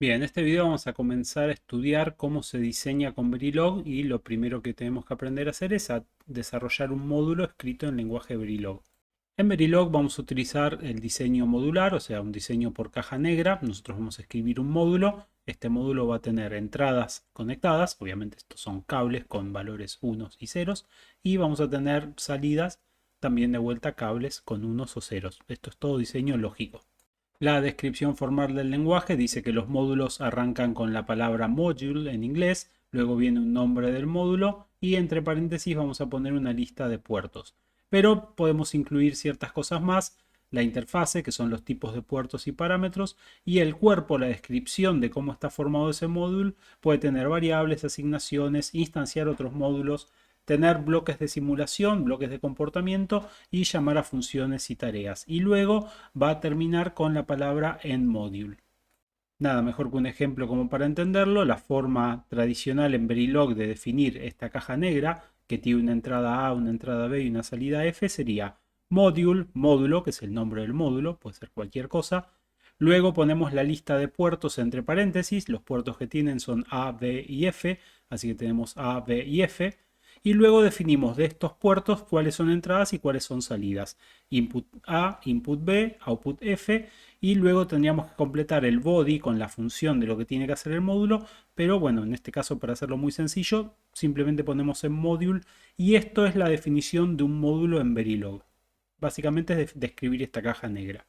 Bien, en este video vamos a comenzar a estudiar cómo se diseña con Verilog y lo primero que tenemos que aprender a hacer es a desarrollar un módulo escrito en lenguaje Verilog. En Verilog vamos a utilizar el diseño modular, o sea, un diseño por caja negra. Nosotros vamos a escribir un módulo. Este módulo va a tener entradas conectadas, obviamente estos son cables con valores unos y ceros, y vamos a tener salidas también de vuelta cables con unos o ceros. Esto es todo diseño lógico. La descripción formal del lenguaje dice que los módulos arrancan con la palabra module en inglés, luego viene un nombre del módulo y entre paréntesis vamos a poner una lista de puertos. Pero podemos incluir ciertas cosas más, la interfase, que son los tipos de puertos y parámetros, y el cuerpo, la descripción de cómo está formado ese módulo, puede tener variables, asignaciones, instanciar otros módulos, tener bloques de simulación, bloques de comportamiento y llamar a funciones y tareas. Y luego va a terminar con la palabra endModule. Nada mejor que un ejemplo como para entenderlo. La forma tradicional en Verilog de definir esta caja negra, que tiene una entrada A, una entrada B y una salida F, sería module, módulo, que es el nombre del módulo, puede ser cualquier cosa. Luego ponemos la lista de puertos entre paréntesis. Los puertos que tienen son A, B y F, así que tenemos A, B y F. Y luego definimos de estos puertos cuáles son entradas y cuáles son salidas. Input A, input B, output F. Y luego tendríamos que completar el body con la función de lo que tiene que hacer el módulo. Pero bueno, en este caso, para hacerlo muy sencillo, simplemente ponemos en module. Y esto es la definición de un módulo en Verilog. Básicamente es describir esta caja negra.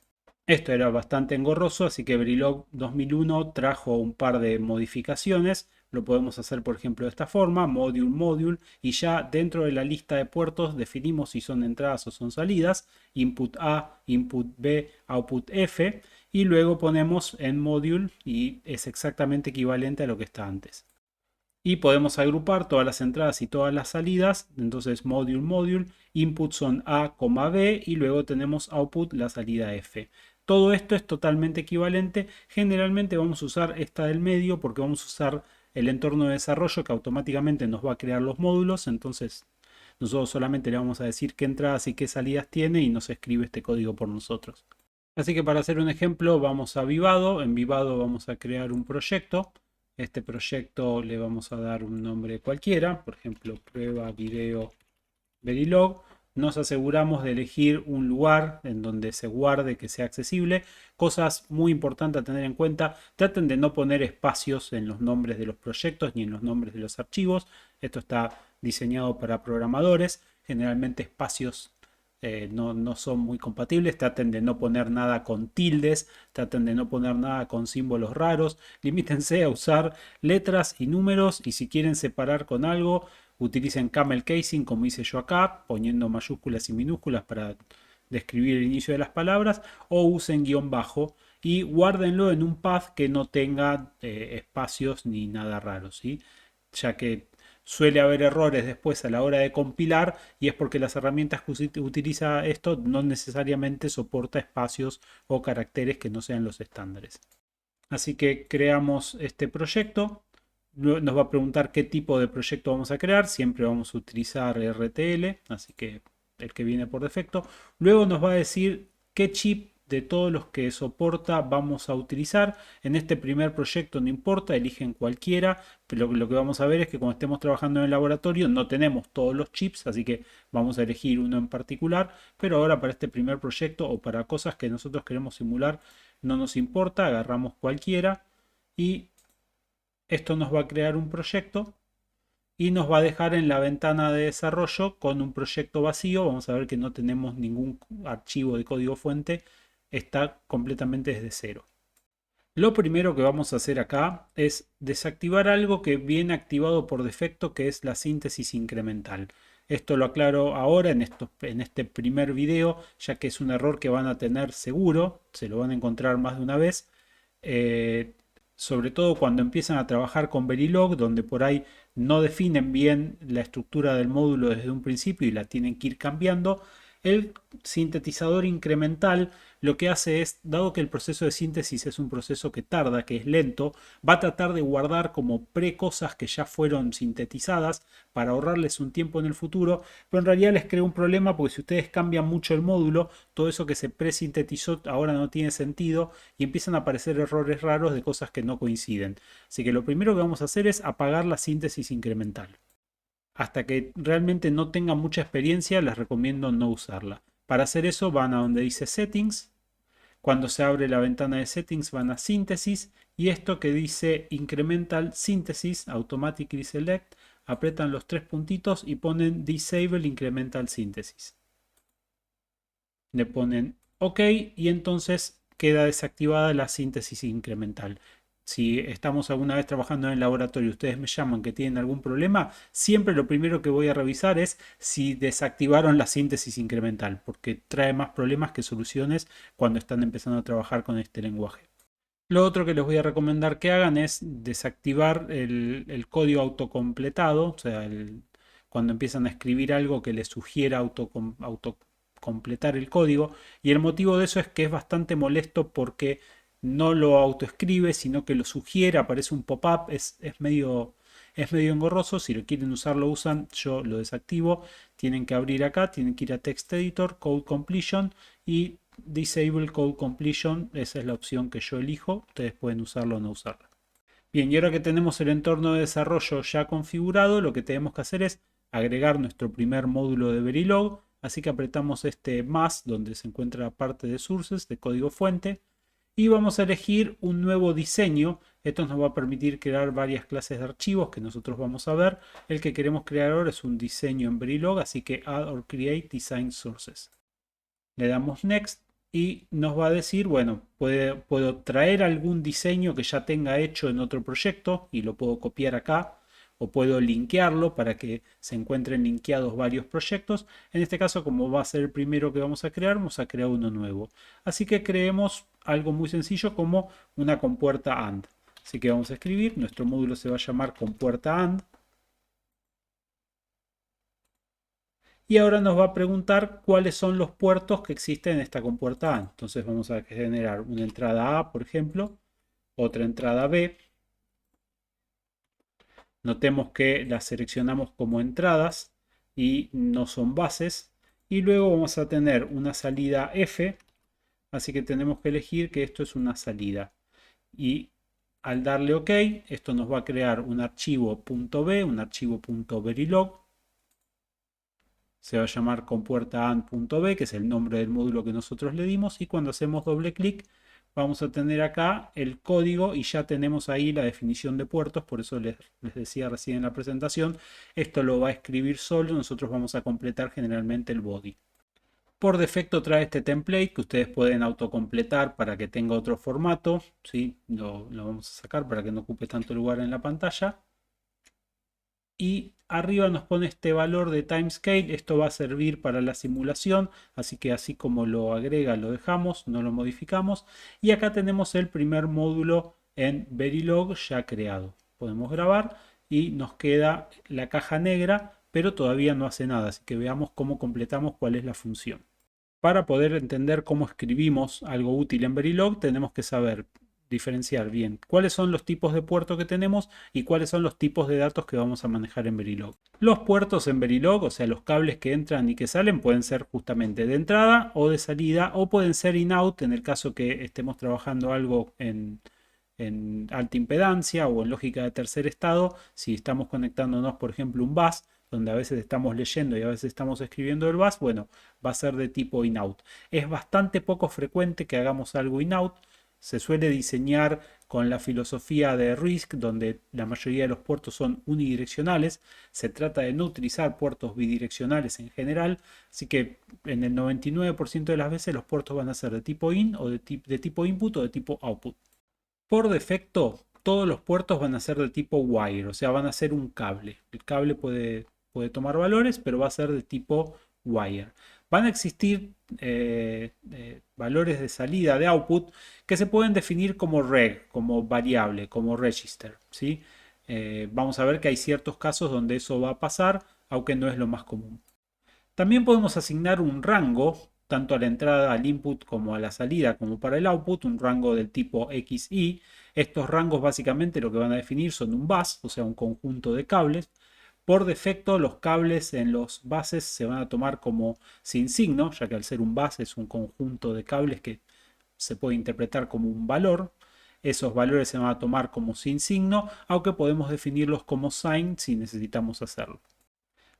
Esto era bastante engorroso, así que Verilog 2001 trajo un par de modificaciones. Lo podemos hacer, por ejemplo, de esta forma, module, module, y ya dentro de la lista de puertos definimos si son entradas o son salidas, input A, input B, output F, y luego ponemos en module y es exactamente equivalente a lo que está antes. Y podemos agrupar todas las entradas y todas las salidas. Entonces module, module, input son A, B y luego tenemos output, la salida F. Todo esto es totalmente equivalente. Generalmente vamos a usar esta del medio porque vamos a usar el entorno de desarrollo que automáticamente nos va a crear los módulos. Entonces nosotros solamente le vamos a decir qué entradas y qué salidas tiene y nos escribe este código por nosotros. Así que para hacer un ejemplo vamos a Vivado. En Vivado vamos a crear un proyecto. Este proyecto le vamos a dar un nombre cualquiera, por ejemplo, prueba video Verilog. Nos aseguramos de elegir un lugar en donde se guarde, que sea accesible. Cosas muy importantes a tener en cuenta: traten de no poner espacios en los nombres de los proyectos ni en los nombres de los archivos. Esto está diseñado para programadores. Generalmente espacios no son muy compatibles. Traten de no poner nada con tildes, traten de no poner nada con símbolos raros. Limítense a usar letras y números, y si quieren separar con algo, utilicen camel casing como hice yo acá, poniendo mayúsculas y minúsculas para describir el inicio de las palabras, o usen guión bajo y guárdenlo en un path que no tenga espacios ni nada raro, ¿sí? Ya que suele haber errores después a la hora de compilar, y es porque las herramientas que utiliza esto no necesariamente soporta espacios o caracteres que no sean los estándares. Así que creamos este proyecto. Nos va a preguntar qué tipo de proyecto vamos a crear. Siempre vamos a utilizar RTL, así que el que viene por defecto. Luego nos va a decir qué chip de todos los que soporta vamos a utilizar. En este primer proyecto no importa, eligen cualquiera, pero lo que vamos a ver es que cuando estemos trabajando en el laboratorio no tenemos todos los chips, así que vamos a elegir uno en particular. Pero ahora, para este primer proyecto o para cosas que nosotros queremos simular, no nos importa, agarramos cualquiera y esto nos va a crear un proyecto y nos va a dejar en la ventana de desarrollo con un proyecto vacío. Vamos a ver que no tenemos ningún archivo de código fuente, está completamente desde cero. Lo primero que vamos a hacer acá es desactivar algo que viene activado por defecto, que es la síntesis incremental. Esto lo aclaro ahora en este primer video, ya que es un error que van a tener seguro, se lo van a encontrar más de una vez. Eh, Sobre todo cuando empiezan a trabajar con Verilog, donde por ahí no definen bien la estructura del módulo desde un principio y la tienen que ir cambiando. El sintetizador incremental lo que hace es, dado que el proceso de síntesis es un proceso que tarda, que es lento, va a tratar de guardar como cosas que ya fueron sintetizadas para ahorrarles un tiempo en el futuro, pero en realidad les crea un problema porque si ustedes cambian mucho el módulo, todo eso que se presintetizó ahora no tiene sentido y empiezan a aparecer errores raros de cosas que no coinciden. Así que lo primero que vamos a hacer es apagar la síntesis incremental. Hasta que realmente no tengan mucha experiencia, les recomiendo no usarla. Para hacer eso van a donde dice Settings. Cuando se abre la ventana de Settings van a Síntesis y esto que dice Incremental Synthesis, Automatically Select, apretan los tres puntitos y ponen Disable Incremental Synthesis. Le ponen OK y entonces queda desactivada la síntesis incremental. Si estamos alguna vez trabajando en el laboratorio y ustedes me llaman que tienen algún problema, siempre lo primero que voy a revisar es si desactivaron la síntesis incremental, porque trae más problemas que soluciones cuando están empezando a trabajar con este lenguaje. Lo otro que les voy a recomendar que hagan es desactivar el código autocompletado, o sea, cuando empiezan a escribir algo que les sugiera autocompletar el código. Y el motivo de eso es que es bastante molesto porque no lo autoescribe, sino que lo sugiere, aparece un pop-up, es medio engorroso. Si lo quieren usar, lo usan, yo lo desactivo. Tienen que abrir acá, tienen que ir a Text Editor, Code Completion y Disable Code Completion, esa es la opción que yo elijo, ustedes pueden usarlo o no usarla. Bien, y ahora que tenemos el entorno de desarrollo ya configurado, lo que tenemos que hacer es agregar nuestro primer módulo de Verilog, así que apretamos este más donde se encuentra la parte de sources, de código fuente, y vamos a elegir un nuevo diseño. Esto nos va a permitir crear varias clases de archivos que nosotros vamos a ver. El que queremos crear ahora es un diseño en Verilog, así que Add or Create Design Sources. Le damos Next y nos va a decir, bueno, puedo traer algún diseño que ya tenga hecho en otro proyecto y lo puedo copiar acá o puedo linkearlo para que se encuentren linkeados varios proyectos. En este caso, como va a ser el primero que vamos a crear uno nuevo. Así que creemos algo muy sencillo como una compuerta AND. Así que vamos a escribir, nuestro módulo se va a llamar compuerta AND. Y ahora nos va a preguntar cuáles son los puertos que existen en esta compuerta A. Entonces vamos a generar una entrada A, por ejemplo, otra entrada B. Notemos que las seleccionamos como entradas y no son bases. Y luego vamos a tener una salida F, así que tenemos que elegir que esto es una salida. Y al darle OK, esto nos va a crear un archivo .b, un archivo .verilog. Se va a llamar compuerta.and.b, que es el nombre del módulo que nosotros le dimos, y cuando hacemos doble clic vamos a tener acá el código y ya tenemos ahí la definición de puertos. Por eso les decía recién en la presentación, esto lo va a escribir solo, nosotros vamos a completar generalmente el body. Por defecto trae este template que ustedes pueden autocompletar para que tenga otro formato, ¿sí? Lo vamos a sacar para que no ocupe tanto lugar en la pantalla. Y arriba nos pone este valor de timescale. Esto va a servir para la simulación, así que así como lo agrega lo dejamos, no lo modificamos. Y acá tenemos el primer módulo en Verilog ya creado. Podemos grabar y nos queda la caja negra, pero todavía no hace nada, así que veamos cómo completamos cuál es la función. Para poder entender cómo escribimos algo útil en Verilog, tenemos que saber diferenciar bien cuáles son los tipos de puerto que tenemos y cuáles son los tipos de datos que vamos a manejar en Verilog. Los puertos en Verilog, o sea, los cables que entran y que salen, pueden ser justamente de entrada o de salida, o pueden ser in-out en el caso que estemos trabajando algo en alta impedancia o en lógica de tercer estado. Si estamos conectándonos, por ejemplo, un bus, donde a veces estamos leyendo y a veces estamos escribiendo el bus, bueno, va a ser de tipo in-out. Es bastante poco frecuente que hagamos algo in-out. Se suele diseñar con la filosofía de RISC, donde la mayoría de los puertos son unidireccionales. Se trata de no utilizar puertos bidireccionales en general, así que en el 99% de las veces los puertos van a ser de tipo in o de tipo input o de tipo output. Por defecto, todos los puertos van a ser de tipo wire, o sea, van a ser un cable. El cable puede tomar valores, pero va a ser de tipo wire. Van a existir valores de salida de output que se pueden definir como reg, como variable, como register, ¿sí? Vamos a ver que hay ciertos casos donde eso va a pasar, aunque no es lo más común. También podemos asignar un rango, tanto a la entrada al input como a la salida, como para el output, un rango del tipo XY. Estos rangos básicamente lo que van a definir son un bus, o sea, un conjunto de cables. Por defecto, los cables en los buses se van a tomar como sin signo, ya que al ser un bus es un conjunto de cables que se puede interpretar como un valor. Esos valores se van a tomar como sin signo, aunque podemos definirlos como sign si necesitamos hacerlo.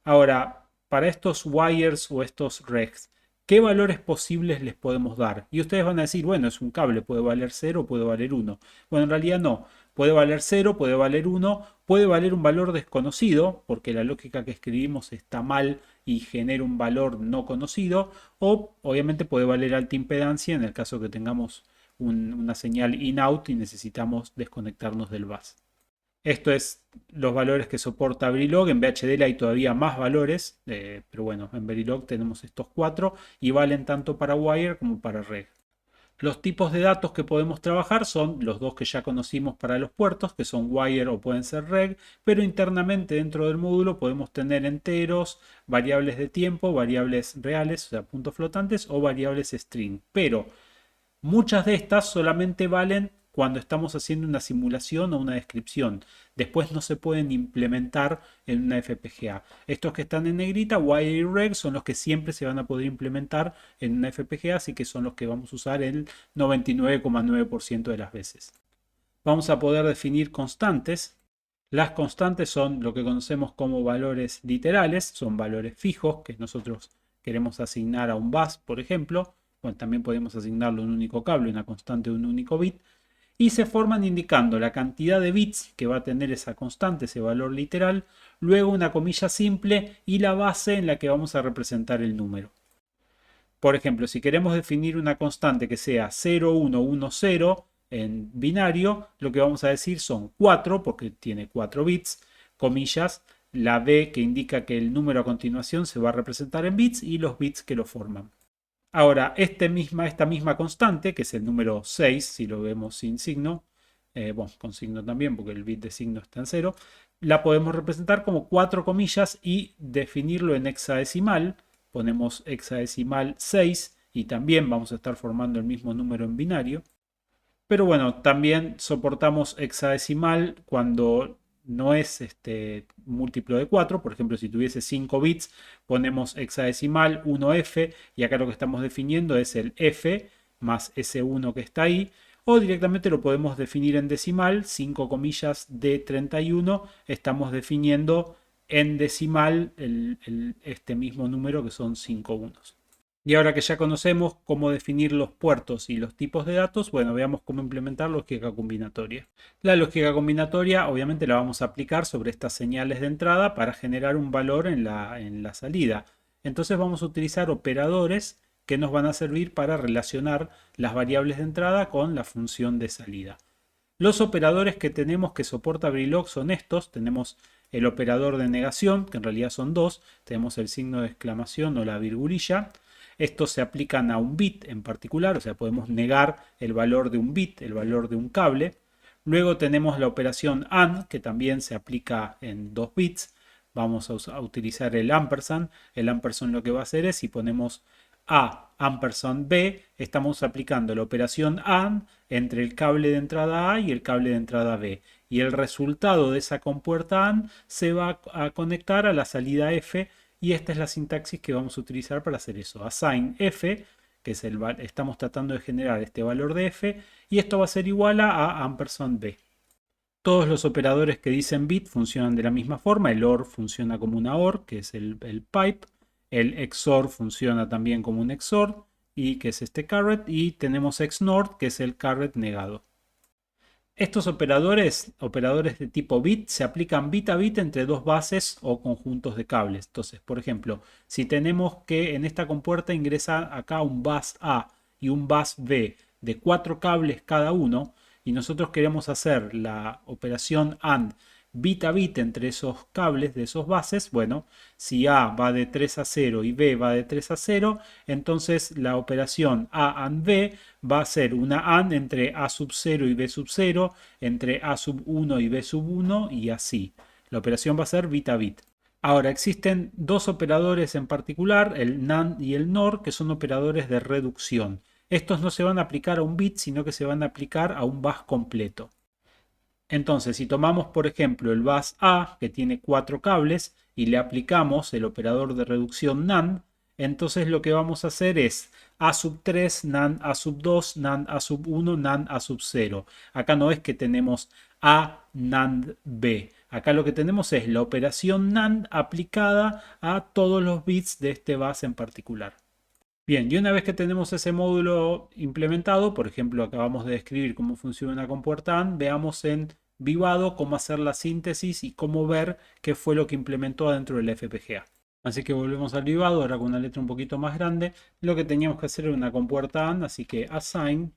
Ahora, para estos wires o estos regs, ¿qué valores posibles les podemos dar? Y ustedes van a decir, bueno, es un cable, puede valer 0, puede valer 1. Bueno, en realidad no. Puede valer 0, puede valer 1, puede valer un valor desconocido, porque la lógica que escribimos está mal y genera un valor no conocido, o obviamente puede valer alta impedancia en el caso que tengamos una señal in-out y necesitamos desconectarnos del bus. Esto es los valores que soporta Verilog. En VHDL hay todavía más valores, pero bueno, en Verilog tenemos estos cuatro y valen tanto para Wire como para Reg. Los tipos de datos que podemos trabajar son los dos que ya conocimos para los puertos, que son Wire o pueden ser Reg, pero internamente dentro del módulo podemos tener enteros, variables de tiempo, variables reales, o sea, puntos flotantes, o variables string. Pero muchas de estas solamente valen cuando estamos haciendo una simulación o una descripción. Después no se pueden implementar en una FPGA. Estos que están en negrita, Wire y Reg, son los que siempre se van a poder implementar en una FPGA, así que son los que vamos a usar el 99,9% de las veces. Vamos a poder definir constantes. Las constantes son lo que conocemos como valores literales, son valores fijos que nosotros queremos asignar a un bus, por ejemplo. Bueno, también podemos asignarlo a un único cable, una constante de un único bit. Y se forman indicando la cantidad de bits que va a tener esa constante, ese valor literal, luego una comilla simple y la base en la que vamos a representar el número. Por ejemplo, si queremos definir una constante que sea 0110 en binario, lo que vamos a decir son 4, porque tiene 4 bits, comillas, la B que indica que el número a continuación se va a representar en bits y los bits que lo forman. Ahora, esta misma constante, que es el número 6, si lo vemos sin signo, bueno, con signo también, porque el bit de signo está en 0, la podemos representar como 4 comillas y definirlo en hexadecimal. Ponemos hexadecimal 6 y también vamos a estar formando el mismo número en binario. Pero bueno, también soportamos hexadecimal cuando no es múltiplo de 4. Por ejemplo, si tuviese 5 bits, ponemos hexadecimal 1F y acá lo que estamos definiendo es el F más ese 1 que está ahí. O directamente lo podemos definir en decimal, 5 comillas de 31. Estamos definiendo en decimal este mismo número que son 5 unos. Y ahora que ya conocemos cómo definir los puertos y los tipos de datos, bueno, veamos cómo implementar lógica combinatoria. La lógica combinatoria obviamente la vamos a aplicar sobre estas señales de entrada para generar un valor en la salida. Entonces vamos a utilizar operadores que nos van a servir para relacionar las variables de entrada con la función de salida. Los operadores que tenemos que soporta Verilog son estos. Tenemos el operador de negación, que en realidad son dos. Tenemos el signo de exclamación o la virgulilla. Estos se aplican a un bit en particular, o sea, podemos negar el valor de un bit, el valor de un cable. Luego tenemos la operación AND, que también se aplica en 2 bits. Vamos a utilizar el ampersand. El ampersand lo que va a hacer es, si ponemos A ampersand B, estamos aplicando la operación AND entre el cable de entrada A y el cable de entrada B. Y el resultado de esa compuerta AND se va a conectar a la salida F. Y esta es la sintaxis que vamos a utilizar para hacer eso. Assign f, que es estamos tratando de generar este valor de f, y esto va a ser igual a ampersand b. Todos los operadores que dicen bit funcionan de la misma forma. El OR funciona como una OR, que es el pipe. El XOR funciona también como un XOR, y que es este caret. Y tenemos XNOR, que es el caret negado. Estos operadores de tipo bit, se aplican bit a bit entre dos bases o conjuntos de cables. Entonces, por ejemplo, si tenemos que en esta compuerta ingresa acá un bus A y un bus B de 4 cables cada uno, y nosotros queremos hacer la operación AND bit a bit entre esos cables de esos bases, bueno, si A va de 3 a 0 y B va de 3 a 0, entonces la operación A AND B va a ser una AND entre A sub 0 y B sub 0, entre A sub 1 y B sub 1 y así. La operación va a ser bit a bit. Ahora, existen dos operadores en particular, el NAND y el NOR, que son operadores de reducción. Estos no se van a aplicar a un bit, sino que se van a aplicar a un bus completo. Entonces, si tomamos, por ejemplo, el bus A, que tiene 4 cables, y le aplicamos el operador de reducción NAND, entonces lo que vamos a hacer es A sub 3, NAND A sub 2, NAND A sub 1, NAND A sub 0. Acá no es que tenemos A NAND B. Acá lo que tenemos es la operación NAND aplicada a todos los bits de este bus en particular. Bien, y una vez que tenemos ese módulo implementado, por ejemplo, acabamos de describir cómo funciona una compuerta AND, veamos en Vivado cómo hacer la síntesis y cómo ver qué fue lo que implementó adentro del FPGA. Así que volvemos al Vivado, ahora con una letra un poquito más grande. Lo que teníamos que hacer era una compuerta AND, así que assign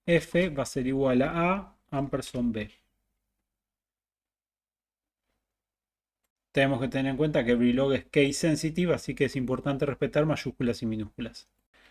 F va a ser igual a ampersand B. Tenemos que tener en cuenta que Verilog es case sensitive, así que es importante respetar mayúsculas y minúsculas.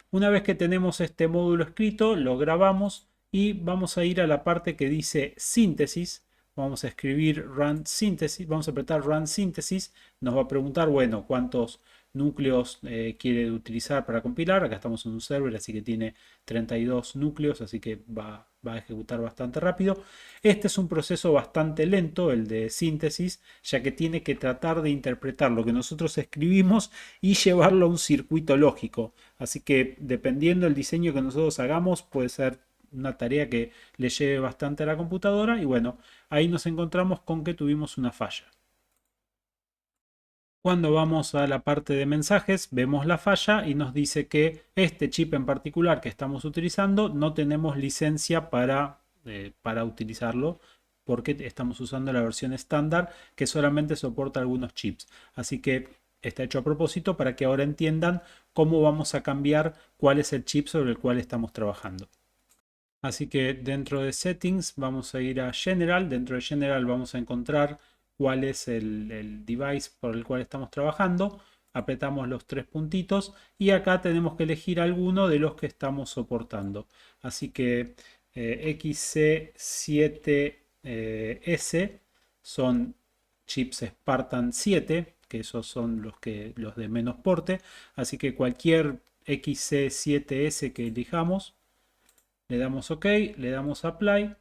Una vez que tenemos este módulo escrito, lo grabamos y vamos a ir a la parte que dice síntesis. Vamos a escribir run synthesis, vamos a apretar run synthesis. Nos va a preguntar, bueno, cuántos núcleos quiere utilizar para compilar. Acá estamos en un server, así que tiene 32 núcleos, así que va a ejecutar bastante rápido. Este es un proceso bastante lento, el de síntesis, ya que tiene que tratar de interpretar lo que nosotros escribimos y llevarlo a un circuito lógico. Así que dependiendo del diseño que nosotros hagamos, puede ser una tarea que le lleve bastante a la computadora y bueno, ahí nos encontramos con que tuvimos una falla. Cuando vamos a la parte de mensajes, vemos la falla y nos dice que este chip en particular que estamos utilizando no tenemos licencia para utilizarlo porque estamos usando la versión estándar que solamente soporta algunos chips. Así que está hecho a propósito para que ahora entiendan cómo vamos a cambiar cuál es el chip sobre el cual estamos trabajando. Así que dentro de Settings vamos a ir a General. Dentro de General vamos a encontrar cuál es el device por el cual estamos trabajando. Apretamos los tres puntitos y acá tenemos que elegir alguno de los que estamos soportando. Así que XC7S son chips Spartan 7, que esos son los de menos porte. Así que cualquier XC7S que elijamos, le damos OK, le damos Apply.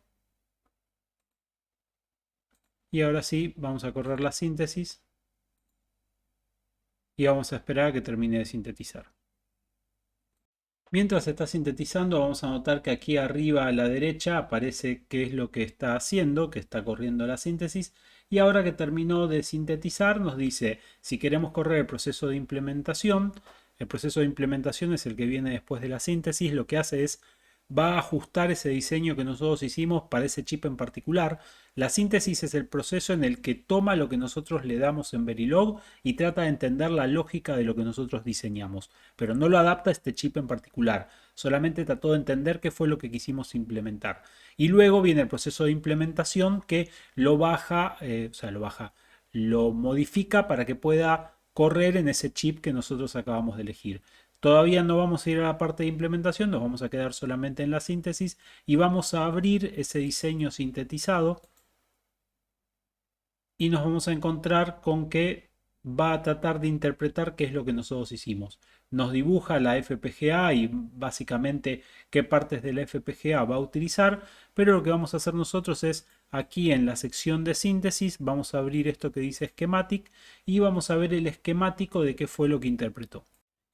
Y ahora sí, vamos a correr la síntesis. Y vamos a esperar a que termine de sintetizar. Mientras está sintetizando, vamos a notar que aquí arriba a la derecha aparece qué es lo que está haciendo, que está corriendo la síntesis. Y ahora que terminó de sintetizar, nos dice si queremos correr el proceso de implementación. El proceso de implementación es el que viene después de la síntesis. Lo que hace es va a ajustar ese diseño que nosotros hicimos para ese chip en particular. La síntesis es el proceso en el que toma lo que nosotros le damos en Verilog y trata de entender la lógica de lo que nosotros diseñamos, pero no lo adapta a este chip en particular, solamente trató de entender qué fue lo que quisimos implementar. Y luego viene el proceso de implementación que lo baja, lo modifica para que pueda correr en ese chip que nosotros acabamos de elegir. Todavía no vamos a ir a la parte de implementación, nos vamos a quedar solamente en la síntesis y vamos a abrir ese diseño sintetizado y nos vamos a encontrar con que va a tratar de interpretar qué es lo que nosotros hicimos. Nos dibuja la FPGA y básicamente qué partes de la FPGA va a utilizar, pero lo que vamos a hacer nosotros es aquí en la sección de síntesis vamos a abrir esto que dice Schematic y vamos a ver el esquemático de qué fue lo que interpretó.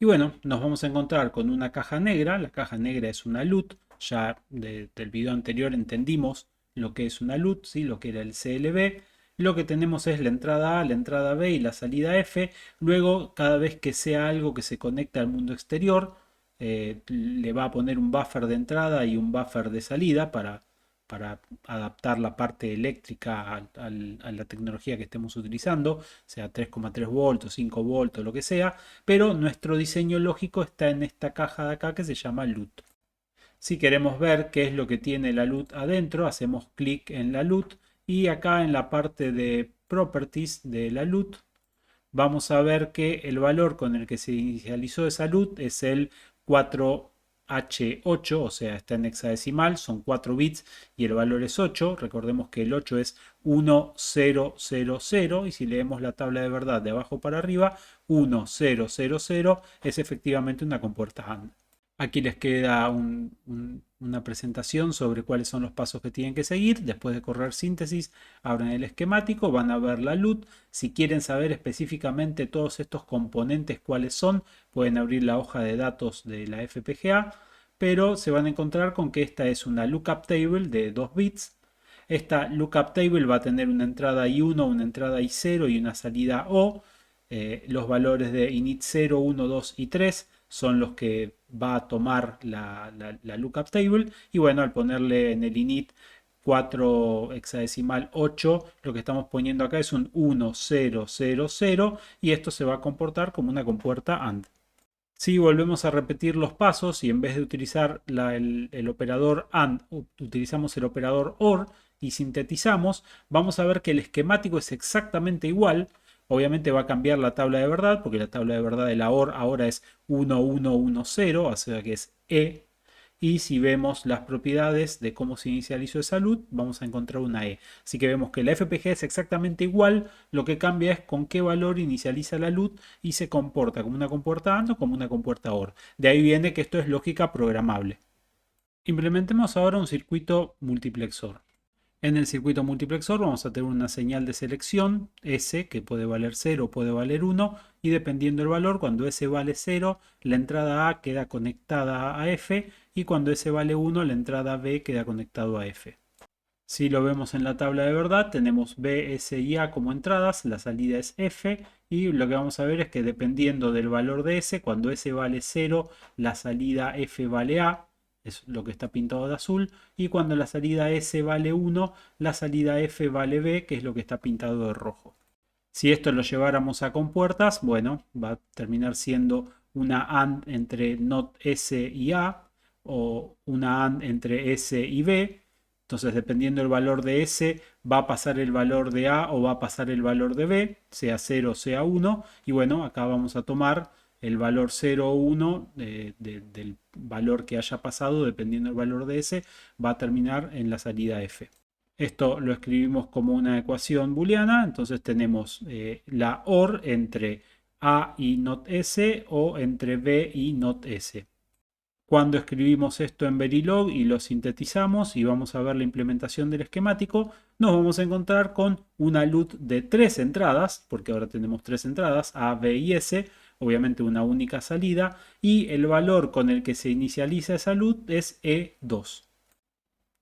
Y bueno, nos vamos a encontrar con una caja negra. La caja negra es una LUT. Ya del video anterior entendimos lo que es una LUT, ¿sí? Lo que era el CLB. Lo que tenemos es la entrada A, la entrada B y la salida F. Luego, cada vez que sea algo que se conecta al mundo exterior, le va a poner un buffer de entrada y un buffer de salida para adaptar la parte eléctrica a la tecnología que estemos utilizando, sea 3,3 voltios, 5 voltios, lo que sea, pero nuestro diseño lógico está en esta caja de acá que se llama LUT. Si queremos ver qué es lo que tiene la LUT adentro, hacemos clic en la LUT y acá en la parte de Properties de la LUT vamos a ver que el valor con el que se inicializó esa LUT es el 4 H8, o sea, está en hexadecimal, son 4 bits y el valor es 8. Recordemos que el 8 es 1, 0, 0, 0, y si leemos la tabla de verdad de abajo para arriba, 1, 0, 0, 0 es efectivamente una compuerta AND. Aquí les queda una presentación sobre cuáles son los pasos que tienen que seguir. Después de correr síntesis, abren el esquemático, van a ver la LUT. Si quieren saber específicamente todos estos componentes cuáles son, pueden abrir la hoja de datos de la FPGA, pero se van a encontrar con que esta es una lookup table de 2 bits. Esta lookup table va a tener una entrada I1, una entrada I0 y una salida O. Los valores de init 0, 1, 2 y 3 son los que va a tomar la lookup table. Y bueno, al ponerle en el init 4 hexadecimal 8, lo que estamos poniendo acá es un 1, 0, 0, 0, y esto se va a comportar como una compuerta AND. Si volvemos a repetir los pasos y en vez de utilizar el operador AND, utilizamos el operador OR y sintetizamos, vamos a ver que el esquemático es exactamente igual. Obviamente va a cambiar la tabla de verdad, porque la tabla de verdad de la OR ahora es 1, 1, 1, 0, o sea que es E. Y si vemos las propiedades de cómo se inicializó esa LUT, vamos a encontrar una E. Así que vemos que la FPGA es exactamente igual, lo que cambia es con qué valor inicializa la LUT y se comporta como una compuerta AND o como una compuerta OR. De ahí viene que esto es lógica programable. Implementemos ahora un circuito multiplexor. En el circuito multiplexor vamos a tener una señal de selección S, que puede valer 0 o puede valer 1, y dependiendo del valor, cuando S vale 0, la entrada A queda conectada a F, y cuando S vale 1, la entrada B queda conectado a F. Si lo vemos en la tabla de verdad, tenemos B, S y A como entradas, la salida es F, y lo que vamos a ver es que dependiendo del valor de S, cuando S vale 0, la salida F vale A, es lo que está pintado de azul, y cuando la salida S vale 1, la salida F vale B, que es lo que está pintado de rojo. Si esto lo lleváramos a compuertas, bueno, va a terminar siendo una AND entre NOT S y A, o una AND entre S y B. Entonces, dependiendo del valor de S, va a pasar el valor de A o va a pasar el valor de B, sea 0 o sea 1. Y bueno, acá vamos a tomar el valor 0 o 1 del valor que haya pasado, dependiendo del valor de S, va a terminar en la salida F. Esto lo escribimos como una ecuación booleana, entonces tenemos la OR entre A y NOT S o entre B y NOT S. Cuando escribimos esto en Verilog y lo sintetizamos y vamos a ver la implementación del esquemático, nos vamos a encontrar con una LUT de 3 entradas, porque ahora tenemos 3 entradas, A, B y S, obviamente una única salida, y el valor con el que se inicializa esa LUT es E2.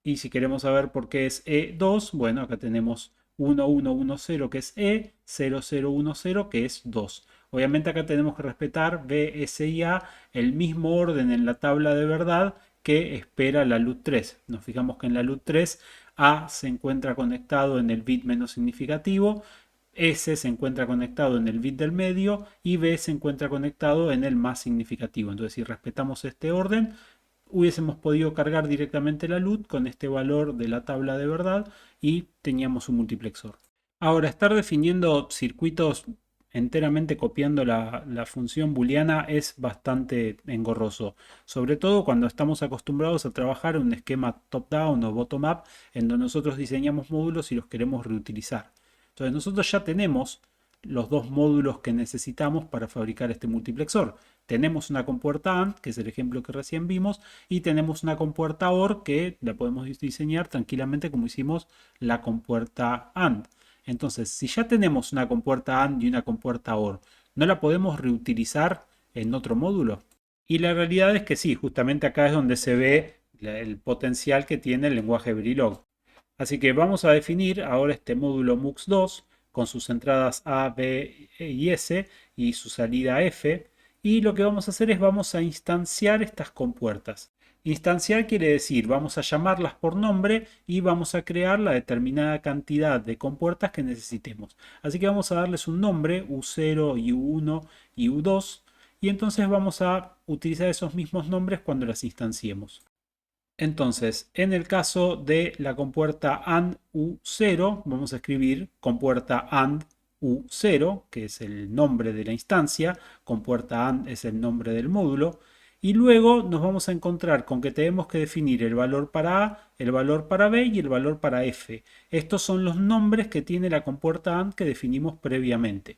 Y si queremos saber por qué es E2, bueno, acá tenemos 1110 que es E, 0010 que es 2. Obviamente acá tenemos que respetar B, S y A el mismo orden en la tabla de verdad que espera la LUT 3. Nos fijamos que en la LUT 3 A se encuentra conectado en el bit menos significativo, S se encuentra conectado en el bit del medio y B se encuentra conectado en el más significativo. Entonces, si respetamos este orden, hubiésemos podido cargar directamente la LUT con este valor de la tabla de verdad y teníamos un multiplexor. Ahora, estar definiendo circuitos enteramente copiando la función booleana es bastante engorroso, sobre todo cuando estamos acostumbrados a trabajar en un esquema top-down o bottom-up en donde nosotros diseñamos módulos y los queremos reutilizar. Entonces nosotros ya tenemos los dos módulos que necesitamos para fabricar este multiplexor. Tenemos una compuerta AND, que es el ejemplo que recién vimos, y tenemos una compuerta OR que la podemos diseñar tranquilamente como hicimos la compuerta AND. Entonces, si ya tenemos una compuerta AND y una compuerta OR, ¿no la podemos reutilizar en otro módulo? Y la realidad es que sí, justamente acá es donde se ve el potencial que tiene el lenguaje Verilog. Así que vamos a definir ahora este módulo MUX2 con sus entradas A, B y S y su salida F. Y lo que vamos a hacer es vamos a instanciar estas compuertas. Instanciar quiere decir vamos a llamarlas por nombre y vamos a crear la determinada cantidad de compuertas que necesitemos. Así que vamos a darles un nombre, U0 y U1 y U2. Y entonces vamos a utilizar esos mismos nombres cuando las instanciemos. Entonces, en el caso de la compuerta AND U0, vamos a escribir compuerta AND U0, que es el nombre de la instancia, compuerta AND es el nombre del módulo, Y luego nos vamos a encontrar con que tenemos que definir el valor para A, el valor para B y el valor para F. Estos son los nombres que tiene la compuerta AND que definimos previamente.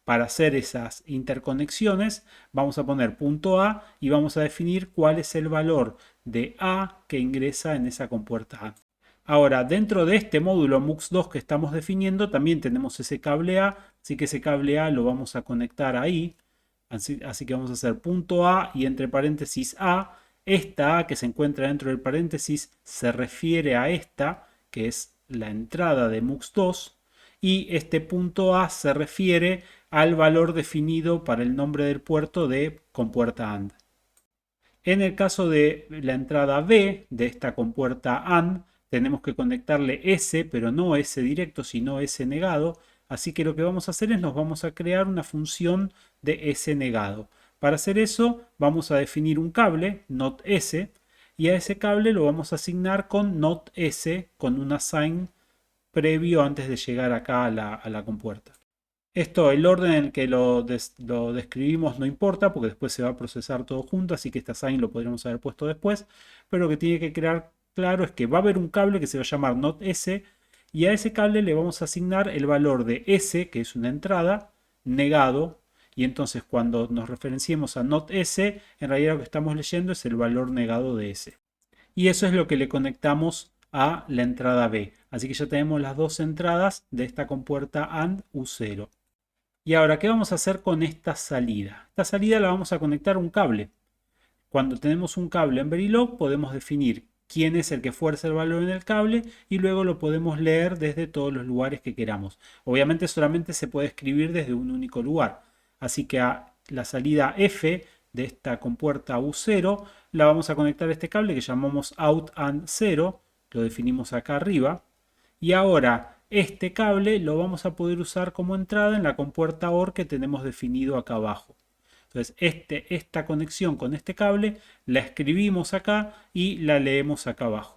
Para hacer esas interconexiones vamos a poner punto A y vamos a definir cuál es el valor de A que ingresa en esa compuerta AND. Ahora, dentro de este módulo MUX2 que estamos definiendo, también tenemos ese cable A, así que ese cable A lo vamos a conectar ahí. Así que vamos a hacer punto A y entre paréntesis A. Esta A que se encuentra dentro del paréntesis se refiere a esta, que es la entrada de MUX2. Y este punto A se refiere al valor definido para el nombre del puerto de compuerta AND. En el caso de la entrada B de esta compuerta AND, tenemos que conectarle S, pero no S directo, sino S negado. Así que lo que vamos a hacer es nos vamos a crear una función de S negado. Para hacer eso vamos a definir un cable, NOT-S, y a ese cable lo vamos a asignar con NOT-S, con un assign previo antes de llegar acá a la compuerta. Esto, el orden en el que lo describimos no importa porque después se va a procesar todo junto, así que este assign lo podríamos haber puesto después, pero lo que tiene que quedar claro es que va a haber un cable que se va a llamar NOT-S y a ese cable le vamos a asignar el valor de S, que es una entrada, negado, y entonces cuando nos referenciemos a NOT-S, en realidad lo que estamos leyendo es el valor negado de S. Y eso es lo que le conectamos a la entrada B. Así que ya tenemos las dos entradas de esta compuerta AND U0. Y ahora, ¿qué vamos a hacer con esta salida? Esta salida la vamos a conectar a un cable. Cuando tenemos un cable en Verilog podemos definir quién es el que fuerza el valor en el cable y luego lo podemos leer desde todos los lugares que queramos. Obviamente solamente se puede escribir desde un único lugar. Así que a la salida F de esta compuerta U0 la vamos a conectar a este cable que llamamos out and 0. Lo definimos acá arriba. Y ahora este cable lo vamos a poder usar como entrada en la compuerta OR que tenemos definido acá abajo. Entonces esta conexión con este cable la escribimos acá y la leemos acá abajo.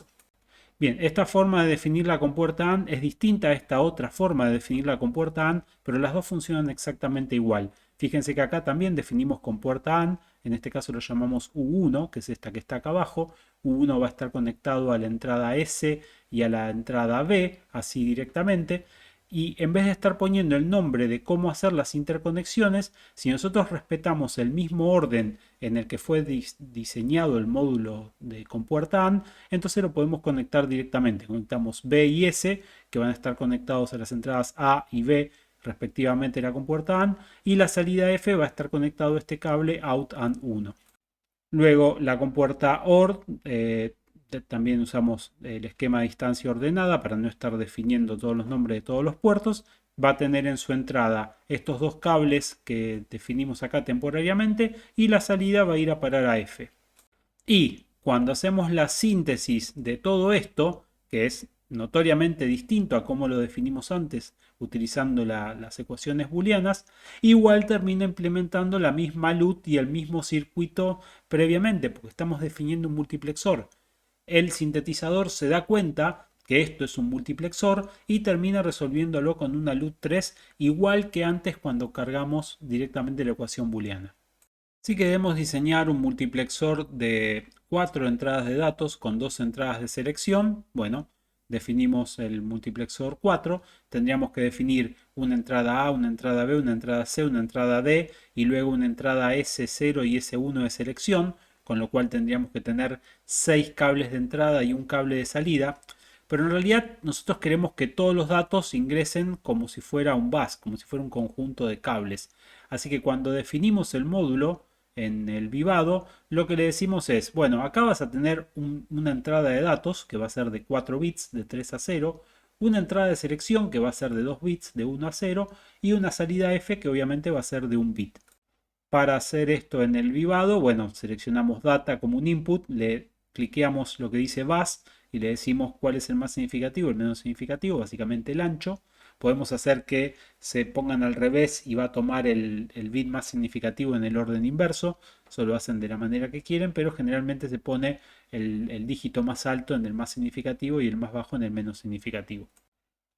Bien, esta forma de definir la compuerta AND es distinta a esta otra forma de definir la compuerta AND, pero las dos funcionan exactamente igual. Fíjense que acá también definimos compuerta AND, en este caso lo llamamos U1, que es esta que está acá abajo. U1 va a estar conectado a la entrada S y a la entrada B, así directamente. Y en vez de estar poniendo el nombre de cómo hacer las interconexiones, si nosotros respetamos el mismo orden en el que fue diseñado el módulo de compuerta AND, entonces lo podemos conectar directamente. Conectamos B y S, que van a estar conectados a las entradas A y B respectivamente de la compuerta AND, y la salida F va a estar conectado a este cable OUT AND 1. Luego la compuerta OR, también usamos el esquema de distancia ordenada para no estar definiendo todos los nombres de todos los puertos. Va a tener en su entrada estos dos cables que definimos acá temporariamente y la salida va a ir a parar a F. Y cuando hacemos la síntesis de todo esto, que es notoriamente distinto a cómo lo definimos antes utilizando las ecuaciones booleanas, igual termina implementando la misma LUT y el mismo circuito previamente, porque estamos definiendo un multiplexor. El sintetizador se da cuenta que esto es un multiplexor y termina resolviéndolo con una LUT 3 igual que antes cuando cargamos directamente la ecuación booleana. Si queremos diseñar un multiplexor de 4 entradas de datos con 2 entradas de selección, bueno, definimos el multiplexor 4, tendríamos que definir una entrada A, una entrada B, una entrada C, una entrada D y luego una entrada S0 y S1 de selección, con lo cual tendríamos que tener 6 cables de entrada y un cable de salida. Pero en realidad nosotros queremos que todos los datos ingresen como si fuera un bus, como si fuera un conjunto de cables. Así que cuando definimos el módulo en el vivado, lo que le decimos es, bueno, acá vas a tener una entrada de datos que va a ser de 4 bits, de 3 a 0, una entrada de selección que va a ser de 2 bits, de 1 a 0, y una salida F que obviamente va a ser de 1 bit. Para hacer esto en el vivado, bueno, seleccionamos data como un input, le cliqueamos lo que dice bus y le decimos cuál es el más significativo, el menos significativo, básicamente el ancho. Podemos hacer que se pongan al revés y va a tomar el bit más significativo en el orden inverso. Eso lo hacen de la manera que quieren, pero generalmente se pone el dígito más alto en el más significativo y el más bajo en el menos significativo.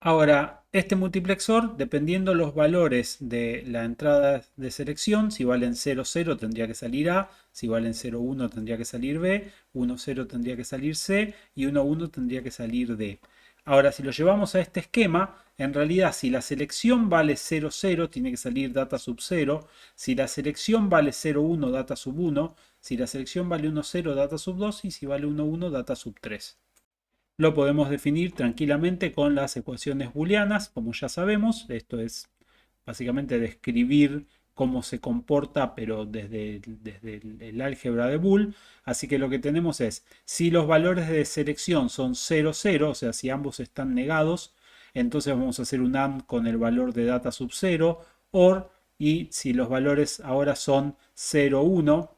Ahora, este multiplexor, dependiendo los valores de la entrada de selección, si valen 0, 0 tendría que salir A, si valen 0, 1 tendría que salir B, 1, 0 tendría que salir C y 1, 1 tendría que salir D. Ahora, si lo llevamos a este esquema, en realidad si la selección vale 0, 0, tiene que salir data sub 0, si la selección vale 0, 1, data sub 1, si la selección vale 1, 0, data sub 2 y si vale 1, 1, data sub 3. Lo podemos definir tranquilamente con las ecuaciones booleanas, como ya sabemos. Esto es básicamente describir cómo se comporta, pero desde el álgebra de Boole. Así que lo que tenemos es, si los valores de selección son 0, 0, o sea, si ambos están negados, entonces vamos a hacer un AND con el valor de data sub 0, OR, y si los valores ahora son 0, 1,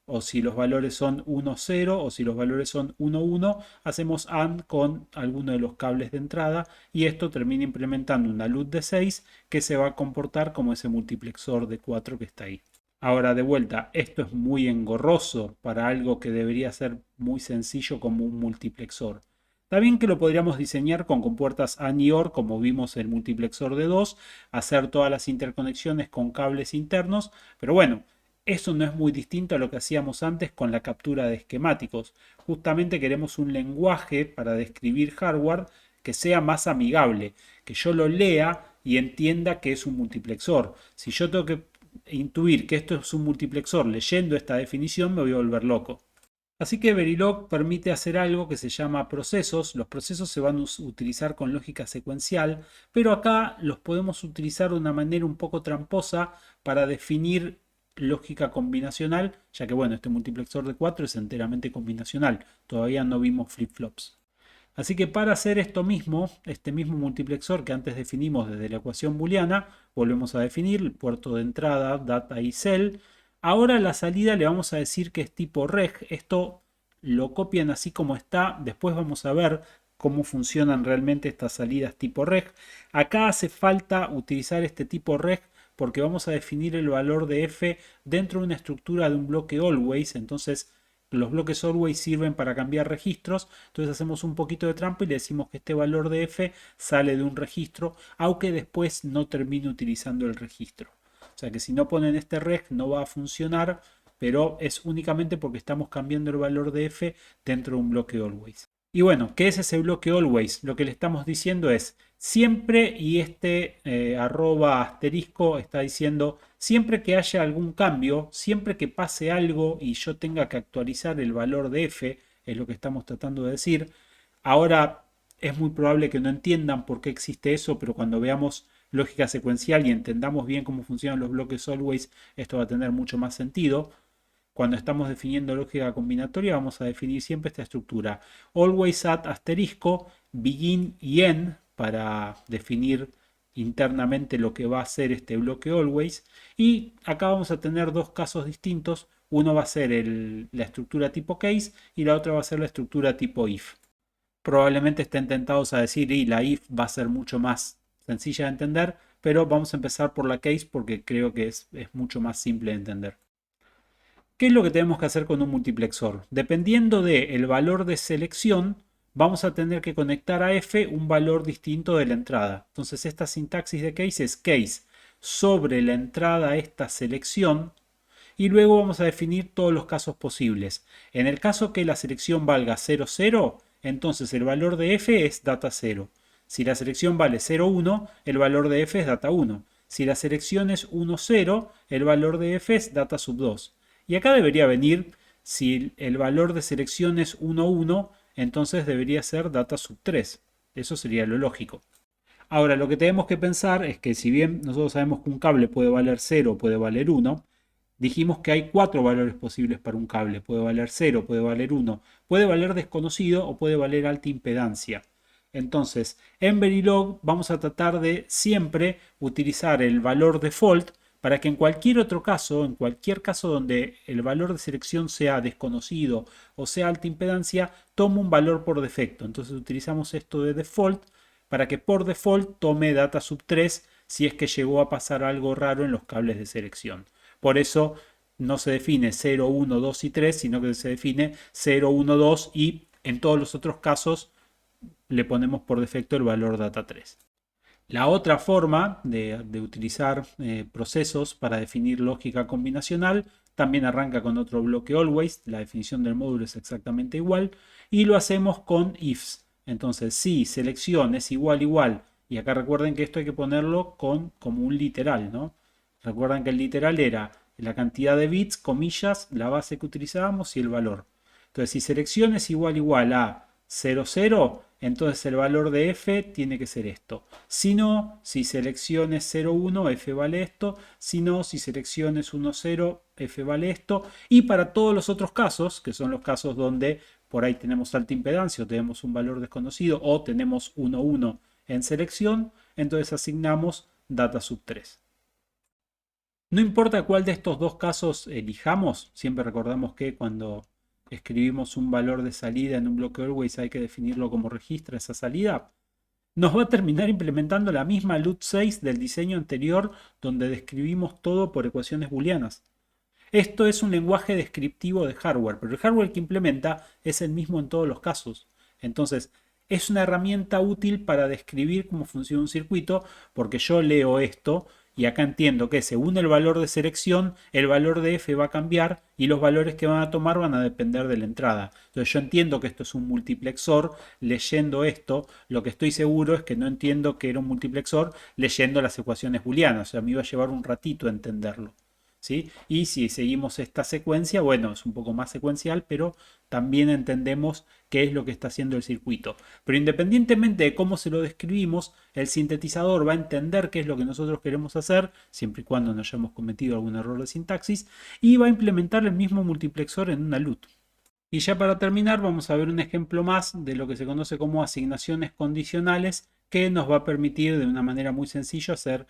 o si los valores son 1, 0 o si los valores son 1, 1, hacemos AND con alguno de los cables de entrada y esto termina implementando una LUT de 6 que se va a comportar como ese multiplexor de 4 que está ahí. Ahora de vuelta, esto es muy engorroso para algo que debería ser muy sencillo como un multiplexor. Está bien que lo podríamos diseñar con compuertas AND y OR como vimos en el multiplexor de 2, hacer todas las interconexiones con cables internos, pero bueno, eso no es muy distinto a lo que hacíamos antes con la captura de esquemáticos. Justamente queremos un lenguaje para describir hardware que sea más amigable, que yo lo lea y entienda que es un multiplexor. Si yo tengo que intuir que esto es un multiplexor leyendo esta definición, me voy a volver loco. Así que Verilog permite hacer algo que se llama procesos. Los procesos se van a utilizar con lógica secuencial, pero acá los podemos utilizar de una manera un poco tramposa para definir lógica combinacional, ya que bueno, este multiplexor de 4 es enteramente combinacional. Todavía no vimos flip-flops. Así que para hacer esto mismo, este mismo multiplexor que antes definimos desde la ecuación booleana, volvemos a definir el puerto de entrada, data y cell. Ahora la salida le vamos a decir que es tipo reg. Esto lo copian así como está. Después vamos a ver cómo funcionan realmente estas salidas tipo reg. Acá hace falta utilizar este tipo reg porque vamos a definir el valor de f dentro de una estructura de un bloque always. Entonces los bloques always sirven para cambiar registros, entonces hacemos un poquito de trampa y le decimos que este valor de f sale de un registro, aunque después no termine utilizando el registro. O sea que si no ponen este reg no va a funcionar, pero es únicamente porque estamos cambiando el valor de f dentro de un bloque always. Y bueno, ¿qué es ese bloque always? Lo que le estamos diciendo es siempre, y este arroba asterisco está diciendo siempre que haya algún cambio, siempre que pase algo y yo tenga que actualizar el valor de f, es lo que estamos tratando de decir. Ahora es muy probable que no entiendan por qué existe eso, pero cuando veamos lógica secuencial y entendamos bien cómo funcionan los bloques always, esto va a tener mucho más sentido. Cuando estamos definiendo lógica combinatoria vamos a definir siempre esta estructura. Always at asterisco, begin y end para definir internamente lo que va a ser este bloque always. Y acá vamos a tener dos casos distintos. Uno va a ser la estructura tipo case y la otra va a ser la estructura tipo if. Probablemente estén tentados a decir, y la if va a ser mucho más sencilla de entender, pero vamos a empezar por la case porque creo que es mucho más simple de entender. ¿Qué es lo que tenemos que hacer con un multiplexor? Dependiendo del valor de selección, vamos a tener que conectar a f un valor distinto de la entrada. Entonces esta sintaxis de case es case sobre la entrada a esta selección y luego vamos a definir todos los casos posibles. En el caso que la selección valga 0, 0, entonces el valor de f es data 0. Si la selección vale 0, 1, el valor de f es data 1. Si la selección es 1, 0, el valor de f es data sub 2. Y acá debería venir, si el valor de selección es 1, 1, entonces debería ser data sub 3. Eso sería lo lógico. Ahora, lo que tenemos que pensar es que si bien nosotros sabemos que un cable puede valer 0 o puede valer 1, dijimos que hay 4 valores posibles para un cable. Puede valer 0, puede valer 1, puede valer desconocido o puede valer alta impedancia. Entonces, en Verilog vamos a tratar de siempre utilizar el valor default para que en cualquier otro caso, en cualquier caso donde el valor de selección sea desconocido o sea alta impedancia, tome un valor por defecto. Entonces utilizamos esto de default para que por default tome data sub 3 si es que llegó a pasar algo raro en los cables de selección. Por eso no se define 0, 1, 2 y 3, sino que se define 0, 1, 2 y en todos los otros casos le ponemos por defecto el valor data 3. La otra forma de utilizar procesos para definir lógica combinacional también arranca con otro bloque always, la definición del módulo es exactamente igual, y lo hacemos con ifs. Entonces, si selección es igual igual, y acá recuerden que esto hay que ponerlo como un literal, ¿no? Recuerden que el literal era la cantidad de bits, comillas, la base que utilizábamos y el valor. Entonces, si selección es igual igual a 00, entonces el valor de f tiene que ser esto. Si no, si selección es 01, f vale esto. Si no, si selección es 10, f vale esto. Y para todos los otros casos, que son los casos donde por ahí tenemos alta impedancia o tenemos un valor desconocido o tenemos 11 en selección, entonces asignamos data sub 3. No importa cuál de estos dos casos elijamos, siempre recordamos que cuando escribimos un valor de salida en un bloque always hay que definirlo como registra esa salida. Nos va a terminar implementando la misma LUT6 del diseño anterior donde describimos todo por ecuaciones booleanas. Esto es un lenguaje descriptivo de hardware, pero el hardware que implementa es el mismo en todos los casos. Entonces, es una herramienta útil para describir cómo funciona un circuito, porque yo leo esto y acá entiendo que según el valor de selección, el valor de f va a cambiar y los valores que van a tomar van a depender de la entrada. Entonces yo entiendo que esto es un multiplexor. Leyendo esto, lo que estoy seguro es que no entiendo que era un multiplexor leyendo las ecuaciones booleanas. O sea, me iba a llevar un ratito entenderlo. ¿Sí? Y si seguimos esta secuencia, bueno, es un poco más secuencial, pero también entendemos qué es lo que está haciendo el circuito. Pero independientemente de cómo se lo describimos, el sintetizador va a entender qué es lo que nosotros queremos hacer, siempre y cuando no hayamos cometido algún error de sintaxis, y va a implementar el mismo multiplexor en una LUT. Y ya para terminar, vamos a ver un ejemplo más de lo que se conoce como asignaciones condicionales, que nos va a permitir de una manera muy sencilla hacer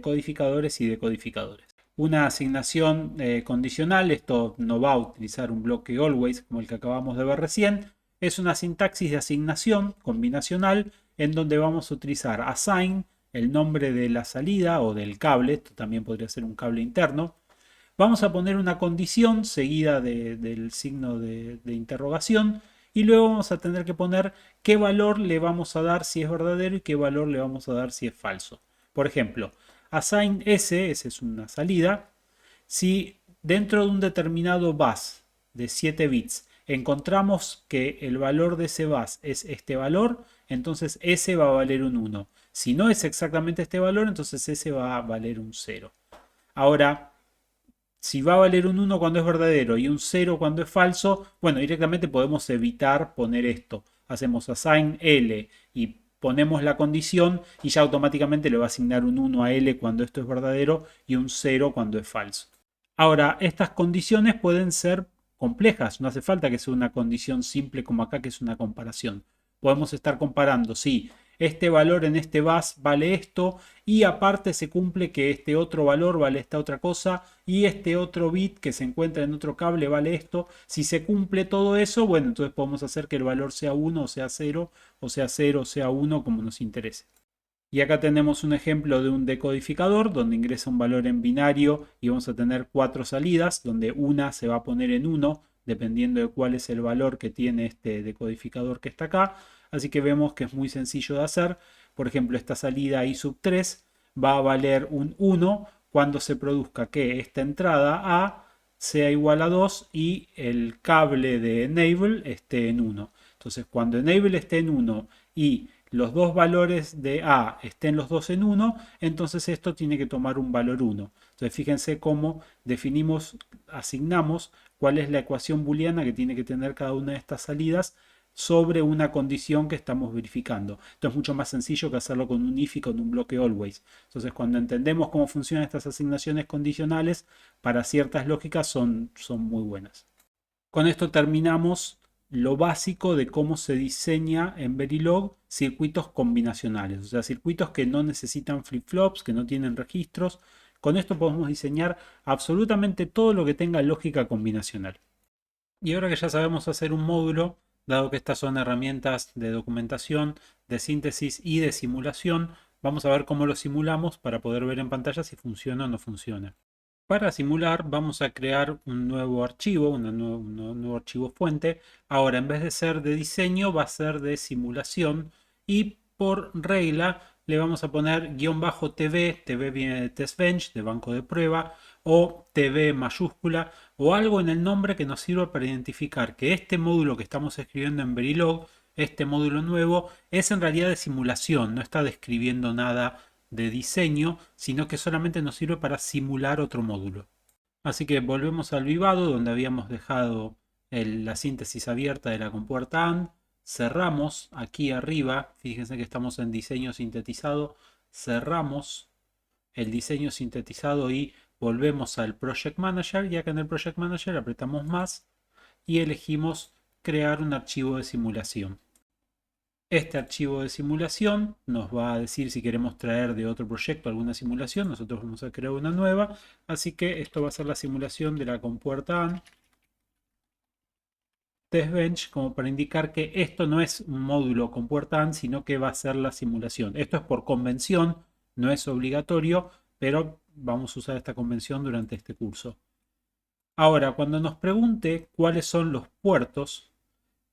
codificadores y decodificadores. Una asignación condicional, esto no va a utilizar un bloque always como el que acabamos de ver recién, es una sintaxis de asignación combinacional en donde vamos a utilizar assign, el nombre de la salida o del cable, esto también podría ser un cable interno. Vamos a poner una condición seguida del signo de interrogación y luego vamos a tener que poner qué valor le vamos a dar si es verdadero y qué valor le vamos a dar si es falso. Por ejemplo, assign s, esa es una salida, si dentro de un determinado bus de 7 bits encontramos que el valor de ese bus es este valor, entonces s va a valer un 1. Si no es exactamente este valor, entonces s va a valer un 0. Ahora, si va a valer un 1 cuando es verdadero y un 0 cuando es falso, bueno, directamente podemos evitar poner esto. Hacemos assign L y ponemos la condición y ya automáticamente le va a asignar un 1 a L cuando esto es verdadero y un 0 cuando es falso. Ahora, estas condiciones pueden ser complejas, no hace falta que sea una condición simple como acá que es una comparación. Podemos estar comparando si este valor en este bus vale esto y aparte se cumple que este otro valor vale esta otra cosa y este otro bit que se encuentra en otro cable vale esto. Si se cumple todo eso, bueno, entonces podemos hacer que el valor sea 1 o sea 0 o sea 0 o sea 1 como nos interese. Y acá tenemos un ejemplo de un decodificador donde ingresa un valor en binario y vamos a tener 4 salidas, donde una se va a poner en 1 dependiendo de cuál es el valor que tiene este decodificador que está acá. Así que vemos que es muy sencillo de hacer. Por ejemplo, esta salida i sub 3 va a valer un 1 cuando se produzca que esta entrada A sea igual a 2 y el cable de enable esté en 1. Entonces, cuando enable esté en 1 y los dos valores de A estén los dos en 1, entonces esto tiene que tomar un valor 1. Entonces fíjense cómo definimos, asignamos cuál es la ecuación booleana que tiene que tener cada una de estas salidas sobre una condición que estamos verificando. Esto es mucho más sencillo que hacerlo con un if y con un bloque always. Entonces cuando entendemos cómo funcionan estas asignaciones condicionales, para ciertas lógicas son muy buenas. Con esto terminamos lo básico de cómo se diseña en Verilog circuitos combinacionales, o sea, circuitos que no necesitan flip-flops, que no tienen registros. Con esto podemos diseñar absolutamente todo lo que tenga lógica combinacional. Y ahora que ya sabemos hacer un módulo, dado que estas son herramientas de documentación, de síntesis y de simulación, vamos a ver cómo lo simulamos para poder ver en pantalla si funciona o no funciona. Para simular vamos a crear un nuevo archivo, un nuevo archivo fuente. Ahora en vez de ser de diseño va a ser de simulación y por regla le vamos a poner -tv, tv viene de test bench, de banco de prueba, o tv mayúscula, o algo en el nombre que nos sirva para identificar que este módulo que estamos escribiendo en Verilog, este módulo nuevo, es en realidad de simulación, no está describiendo nada de diseño, sino que solamente nos sirve para simular otro módulo. Así que volvemos al vivado donde habíamos dejado la síntesis abierta de la compuerta AND. Cerramos aquí arriba, fíjense que estamos en diseño sintetizado, cerramos el diseño sintetizado y volvemos al Project Manager, y acá en el Project Manager apretamos más y elegimos crear un archivo de simulación. Este archivo de simulación nos va a decir si queremos traer de otro proyecto alguna simulación. Nosotros vamos a crear una nueva, así que esto va a ser la simulación de la compuerta AND test bench, como para indicar que esto no es un módulo compuerta AND, sino que va a ser la simulación. Esto es por convención, no es obligatorio, pero vamos a usar esta convención durante este curso. Ahora, cuando nos pregunte cuáles son los puertos,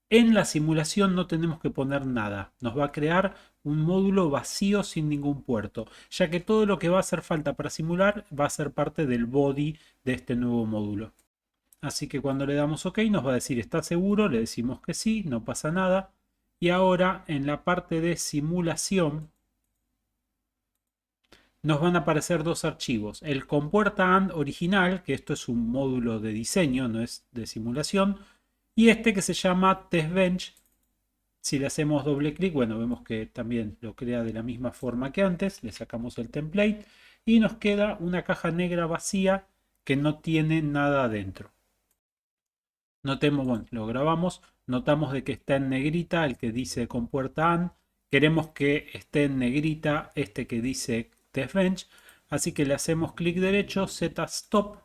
en la simulación no tenemos que poner nada. Nos va a crear un módulo vacío sin ningún puerto, ya que todo lo que va a hacer falta para simular va a ser parte del body de este nuevo módulo. Así que cuando le damos OK nos va a decir ¿está seguro? Le decimos que sí, no pasa nada. Y ahora en la parte de simulación nos van a aparecer dos archivos. El compuerta AND original, que esto es un módulo de diseño, no es de simulación. Y este que se llama testbench. Si le hacemos doble clic, bueno, vemos que también lo crea de la misma forma que antes. Le sacamos el template y nos queda una caja negra vacía que no tiene nada adentro. Notemos, bueno, lo grabamos, notamos de que está en negrita el que dice compuerta AND. Queremos que esté en negrita este que dice testbench. Así que le hacemos clic derecho, Z stop.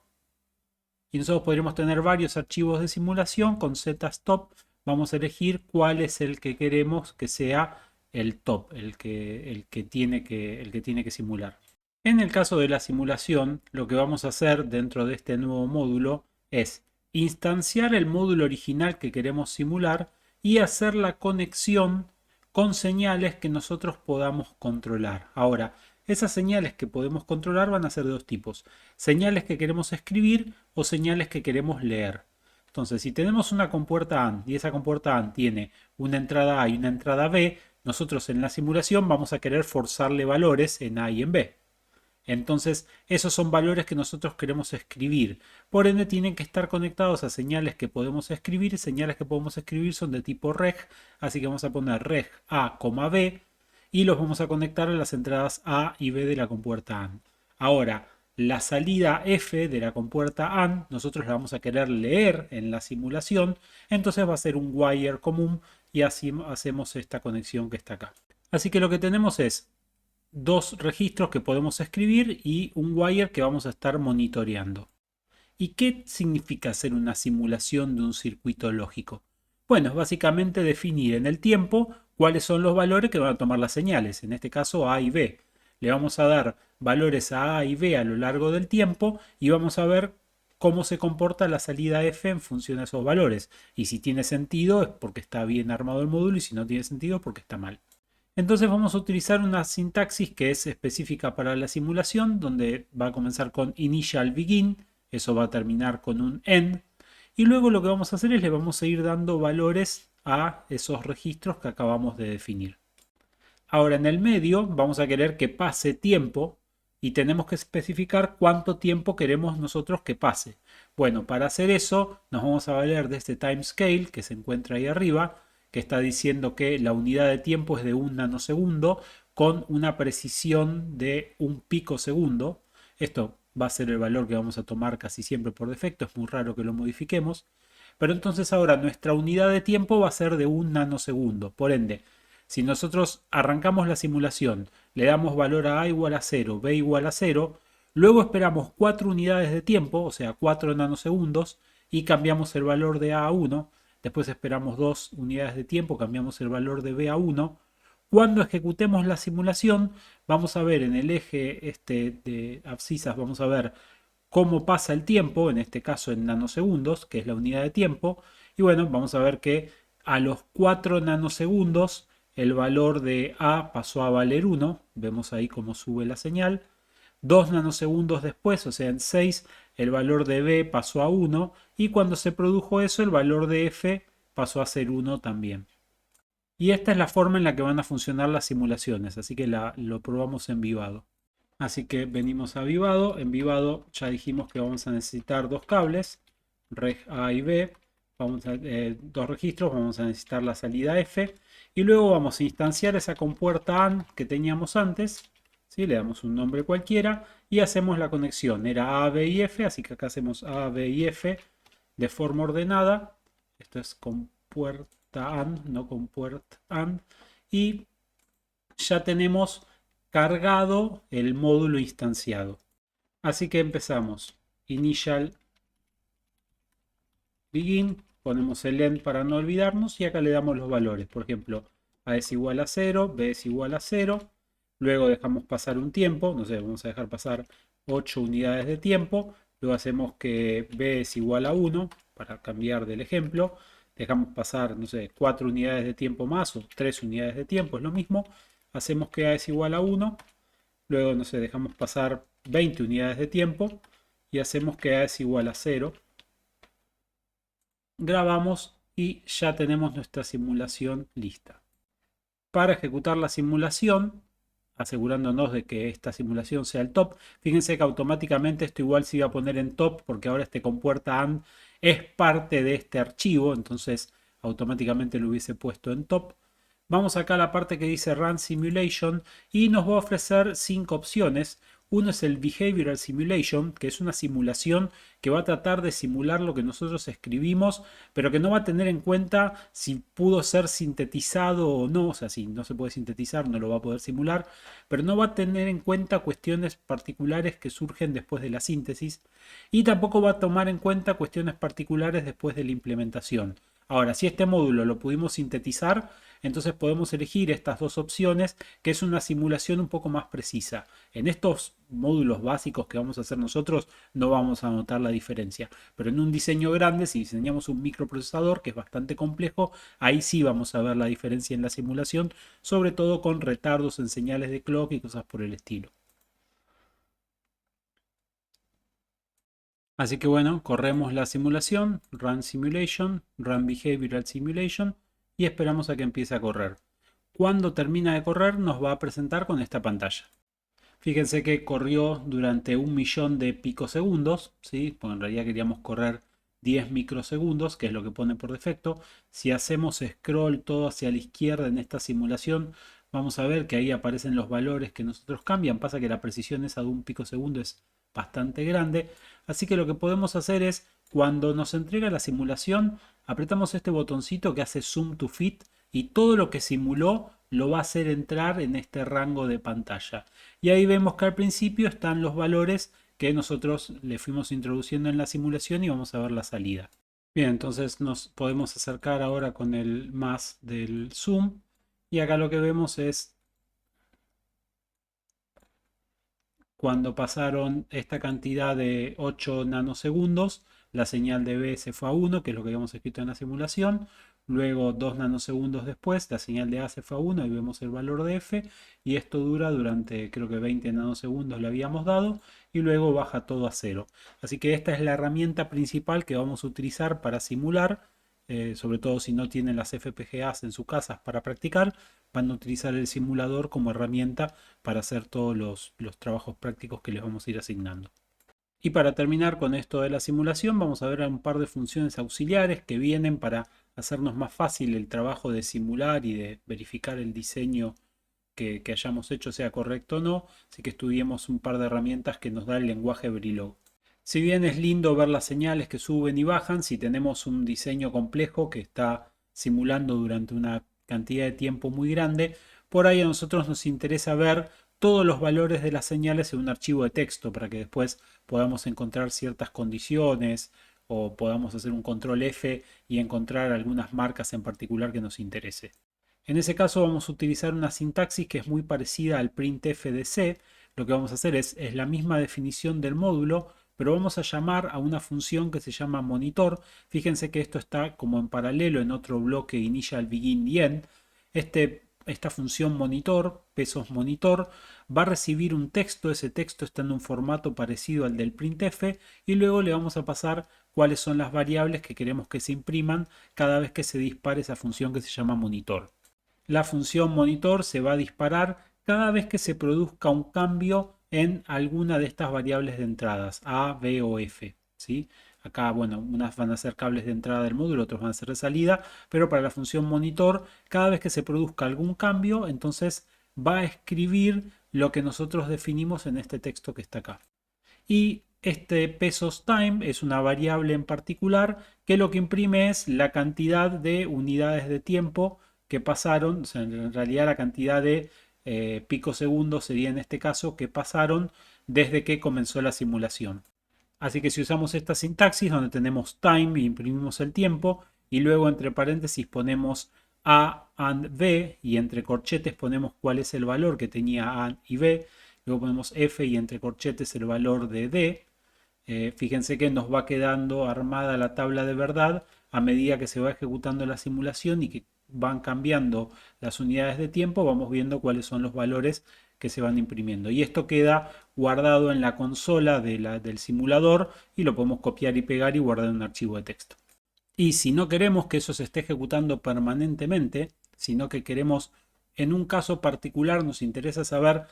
Y nosotros podríamos tener varios archivos de simulación. Con Z stop vamos a elegir cuál es el que queremos que sea el top, el que tiene que simular. En el caso de la simulación, lo que vamos a hacer dentro de este nuevo módulo es instanciar el módulo original que queremos simular y hacer la conexión con señales que nosotros podamos controlar. Ahora, esas señales que podemos controlar van a ser de dos tipos: señales que queremos escribir o señales que queremos leer. Entonces, si tenemos una compuerta AND y esa compuerta AND tiene una entrada A y una entrada B, nosotros en la simulación vamos a querer forzarle valores en A y en B. Entonces, esos son valores que nosotros queremos escribir. Por ende, tienen que estar conectados a señales que podemos escribir. Señales que podemos escribir son de tipo reg, así que vamos a poner reg A, B y los vamos a conectar a las entradas A y B de la compuerta AND. Ahora, la salida F de la compuerta AND, nosotros la vamos a querer leer en la simulación, entonces va a ser un wire común y así hacemos esta conexión que está acá. Así que lo que tenemos es dos registros que podemos escribir y un wire que vamos a estar monitoreando. ¿Y qué significa hacer una simulación de un circuito lógico? Bueno, es básicamente definir en el tiempo cuáles son los valores que van a tomar las señales, en este caso A y B. Le vamos a dar valores a y B a lo largo del tiempo y vamos a ver cómo se comporta la salida F en función de esos valores. Y si tiene sentido es porque está bien armado el módulo, y si no tiene sentido es porque está mal. Entonces vamos a utilizar una sintaxis que es específica para la simulación, donde va a comenzar con initial begin, eso va a terminar con un end, y luego lo que vamos a hacer es le vamos a ir dando valores a esos registros que acabamos de definir. Ahora en el medio vamos a querer que pase tiempo y tenemos que especificar cuánto tiempo queremos nosotros que pase. Bueno, para hacer eso nos vamos a valer de este timescale que se encuentra ahí arriba, que está diciendo que la unidad de tiempo es de 1 nanosegundo con una precisión de 1 picosegundo. Esto va a ser el valor que vamos a tomar casi siempre por defecto, es muy raro que lo modifiquemos. Pero entonces ahora nuestra unidad de tiempo va a ser de 1 nanosegundo. Por ende, si nosotros arrancamos la simulación, le damos valor a A igual a 0, B igual a 0, luego esperamos 4 unidades de tiempo, o sea 4 nanosegundos, y cambiamos el valor de A 1, después esperamos 2 unidades de tiempo, cambiamos el valor de B a 1. Cuando ejecutemos la simulación, vamos a ver en el eje este de abscisas, vamos a ver cómo pasa el tiempo, en este caso en nanosegundos, que es la unidad de tiempo, y bueno, vamos a ver que a los 4 nanosegundos el valor de A pasó a valer 1, vemos ahí cómo sube la señal. 2 nanosegundos después, o sea en 6, el valor de B pasó a 1 y cuando se produjo eso el valor de F pasó a ser 1 también. Y esta es la forma en la que van a funcionar las simulaciones, así que lo probamos en Vivado. Así que venimos a Vivado. En Vivado ya dijimos que vamos a necesitar dos cables, reg A y B, dos registros, vamos a necesitar la salida F y luego vamos a instanciar esa compuerta AND que teníamos antes, ¿sí? Le damos un nombre cualquiera y hacemos la conexión. Era A, B y F, así que acá hacemos A, B y F de forma ordenada. Esto es compuerta AND, no compuerta AND. Y ya tenemos cargado el módulo instanciado. Así que empezamos. Initial begin, ponemos el end para no olvidarnos y acá le damos los valores. Por ejemplo, A es igual a 0, B es igual a 0. Luego dejamos pasar un tiempo, no sé, vamos a dejar pasar 8 unidades de tiempo. Luego hacemos que B es igual a 1 para cambiar del ejemplo. Dejamos pasar, no sé, 4 unidades de tiempo más o 3 unidades de tiempo, es lo mismo. Hacemos que A es igual a 1. Luego, no sé, dejamos pasar 20 unidades de tiempo y hacemos que A es igual a 0. Grabamos y ya tenemos nuestra simulación lista. Para ejecutar la simulación, asegurándonos de que esta simulación sea el top, fíjense que automáticamente esto igual se iba a poner en top porque ahora este compuerta AND es parte de este archivo, entonces automáticamente lo hubiese puesto en top. Vamos acá a la parte que dice Run Simulation y nos va a ofrecer 5 opciones. Uno es el Behavioral Simulation, que es una simulación que va a tratar de simular lo que nosotros escribimos, pero que no va a tener en cuenta si pudo ser sintetizado o no. O sea, si no se puede sintetizar, no lo va a poder simular, pero no va a tener en cuenta cuestiones particulares que surgen después de la síntesis y tampoco va a tomar en cuenta cuestiones particulares después de la implementación. Ahora, si este módulo lo pudimos sintetizar, entonces podemos elegir estas dos opciones, que es una simulación un poco más precisa. En estos módulos básicos que vamos a hacer nosotros no vamos a notar la diferencia, pero en un diseño grande, si diseñamos un microprocesador que es bastante complejo, ahí sí vamos a ver la diferencia en la simulación, sobre todo con retardos en señales de clock y cosas por el estilo. Así que bueno, corremos la simulación, Run Simulation, Run Behavioral Simulation y esperamos a que empiece a correr. Cuando termina de correr nos va a presentar con esta pantalla. Fíjense que corrió durante 1.000.000 de picosegundos, ¿sí? Porque en realidad queríamos correr 10 microsegundos, que es lo que pone por defecto. Si hacemos scroll todo hacia la izquierda en esta simulación, vamos a ver que ahí aparecen los valores que nosotros cambian. Pasa que la precisión esa de 1 picosegundo es bastante grande. Así que lo que podemos hacer es, cuando nos entrega la simulación, apretamos este botoncito que hace Zoom to Fit y todo lo que simuló lo va a hacer entrar en este rango de pantalla. Y ahí vemos que al principio están los valores que nosotros le fuimos introduciendo en la simulación y vamos a ver la salida. Bien, entonces nos podemos acercar ahora con el más del zoom y acá lo que vemos es cuando pasaron esta cantidad de 8 nanosegundos, la señal de B se fue a 1, que es lo que habíamos escrito en la simulación. Luego 2 nanosegundos después, la señal de A se fue a 1 y vemos el valor de F. Y esto dura durante, creo que 20 nanosegundos le habíamos dado. Y luego baja todo a 0. Así que esta es la herramienta principal que vamos a utilizar para simular. Sobre todo si no tienen las FPGAs en sus casas para practicar, van a utilizar el simulador como herramienta para hacer todos los trabajos prácticos que les vamos a ir asignando. Y para terminar con esto de la simulación, vamos a ver un par de funciones auxiliares que vienen para hacernos más fácil el trabajo de simular y de verificar el diseño que hayamos hecho sea correcto o no. Así que estudiemos un par de herramientas que nos da el lenguaje Verilog. Si bien es lindo ver las señales que suben y bajan, si tenemos un diseño complejo que está simulando durante una cantidad de tiempo muy grande, por ahí a nosotros nos interesa ver todos los valores de las señales en un archivo de texto para que después podamos encontrar ciertas condiciones o podamos hacer un control F y encontrar algunas marcas en particular que nos interese. En ese caso vamos a utilizar una sintaxis que es muy parecida al printf de C. Lo que vamos a hacer es la misma definición del módulo, pero vamos a llamar a una función que se llama monitor. Fíjense que esto está como en paralelo en otro bloque initial begin y end. Este esta función monitor, pesos monitor, va a recibir un texto, ese texto está en un formato parecido al del printf y luego le vamos a pasar cuáles son las variables que queremos que se impriman cada vez que se dispare esa función que se llama monitor. La función monitor se va a disparar cada vez que se produzca un cambio en alguna de estas variables de entradas, A, B o F. ¿Sí? Acá, bueno, unas van a ser cables de entrada del módulo, otros van a ser de salida, pero para la función monitor, cada vez que se produzca algún cambio, entonces va a escribir lo que nosotros definimos en este texto que está acá. Y este pesos time es una variable en particular que lo que imprime es la cantidad de unidades de tiempo que pasaron, o sea, en realidad la cantidad de picosegundos sería en este caso que pasaron desde que comenzó la simulación. Así que si usamos esta sintaxis donde tenemos time y imprimimos el tiempo y luego entre paréntesis ponemos A and B y entre corchetes ponemos cuál es el valor que tenía A y B, luego ponemos F y entre corchetes el valor de D, fíjense que nos va quedando armada la tabla de verdad a medida que se va ejecutando la simulación y que van cambiando las unidades de tiempo, vamos viendo cuáles son los valores que se van imprimiendo. Y esto queda guardado en la consola del simulador y lo podemos copiar y pegar y guardar en un archivo de texto. Y si no queremos que eso se esté ejecutando permanentemente, sino que queremos, en un caso particular, nos interesa saber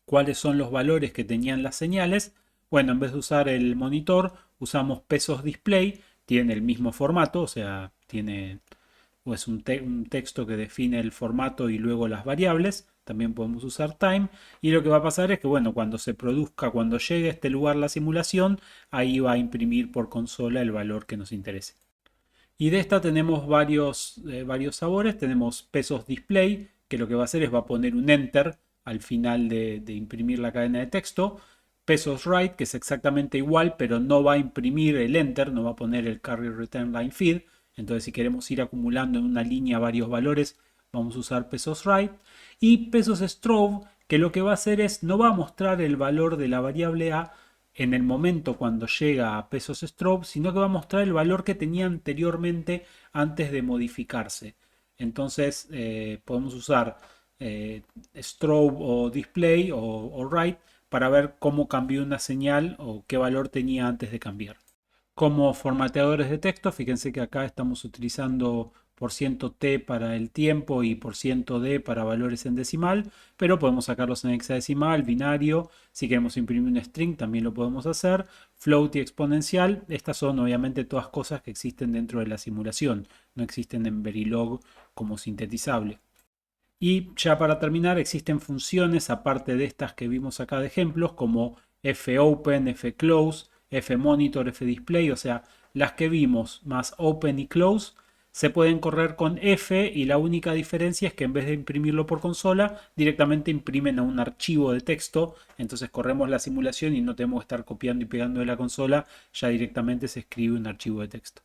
cuáles son los valores que tenían las señales, bueno, en vez de usar el monitor, usamos pesos display, tiene el mismo formato, o sea, tiene pues un texto que define el formato y luego las variables. También podemos usar time. Y lo que va a pasar es que, bueno, cuando se produzca, cuando llegue a este lugar la simulación, ahí va a imprimir por consola el valor que nos interese. Y de esta tenemos varios sabores. Tenemos pesos display, que lo que va a hacer es va a poner un enter al final de imprimir la cadena de texto. Pesos write, que es exactamente igual, pero no va a imprimir el enter, no va a poner el carry return line feed. Entonces, si queremos ir acumulando en una línea varios valores, vamos a usar pesos write. Y pesos strobe, que lo que va a hacer es no va a mostrar el valor de la variable A en el momento cuando llega a pesos strobe, sino que va a mostrar el valor que tenía anteriormente antes de modificarse. Entonces podemos usar strobe o display o write para ver cómo cambió una señal o qué valor tenía antes de cambiar. Como formateadores de texto, fíjense que acá estamos utilizando %t para el tiempo y %d para valores en decimal, pero podemos sacarlos en hexadecimal, binario. Si queremos imprimir un string también lo podemos hacer. Float y exponencial, estas son obviamente todas cosas que existen dentro de la simulación, no existen en Verilog como sintetizable. Y ya para terminar, existen funciones aparte de estas que vimos acá de ejemplos, como fopen, fclose, fmonitor, fdisplay, o sea, las que vimos más open y close se pueden correr con F y la única diferencia es que en vez de imprimirlo por consola, directamente imprimen a un archivo de texto, entonces corremos la simulación y no tenemos que estar copiando y pegando de la consola, ya directamente se escribe un archivo de texto.